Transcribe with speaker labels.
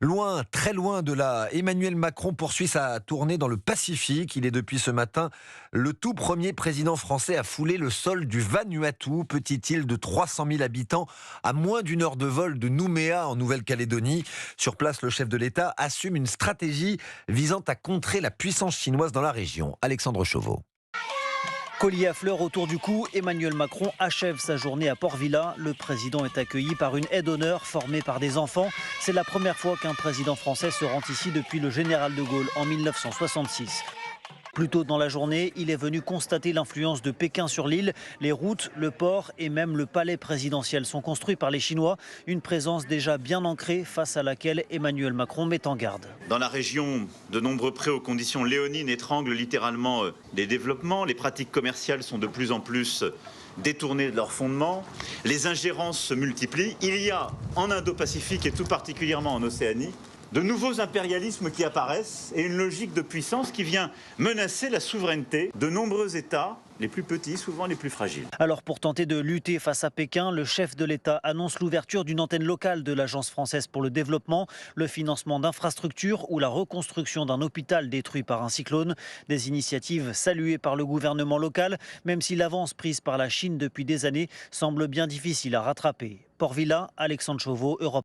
Speaker 1: Loin, très loin de là, Emmanuel Macron poursuit sa tournée dans le Pacifique. Il est depuis ce matin le tout premier président français à fouler le sol du Vanuatu, petite île de 300 000 habitants, à moins d'une heure de vol de Nouméa en Nouvelle-Calédonie. Sur place, le chef de l'État assume une stratégie visant à contrer la puissance chinoise dans la région. Alexandre Chauveau.
Speaker 2: Collier à fleurs autour du cou, Emmanuel Macron achève sa journée à Port-Vila. Le président est accueilli par une aide d'honneur formée par des enfants. C'est la première fois qu'un président français se rend ici depuis le général de Gaulle en 1966. Plus tôt dans la journée, il est venu constater l'influence de Pékin sur l'île. Les routes, le port et même le palais présidentiel sont construits par les Chinois. Une présence déjà bien ancrée face à laquelle Emmanuel Macron met en garde.
Speaker 3: Dans la région, de nombreux prêts aux conditions léonines étranglent littéralement les développements. Les pratiques commerciales sont de plus en plus détournées de leurs fondements. Les ingérences se multiplient. Il y a en Indo-Pacifique et tout particulièrement en Océanie de nouveaux impérialismes qui apparaissent et une logique de puissance qui vient menacer la souveraineté de nombreux États, les plus petits, souvent les plus fragiles.
Speaker 2: Alors pour tenter de lutter face à Pékin, le chef de l'État annonce l'ouverture d'une antenne locale de l'Agence française pour le développement, le financement d'infrastructures ou la reconstruction d'un hôpital détruit par un cyclone. Des initiatives saluées par le gouvernement local, même si l'avance prise par la Chine depuis des années semble bien difficile à rattraper. Port-Vila, Alexandre Chauveau, Europe.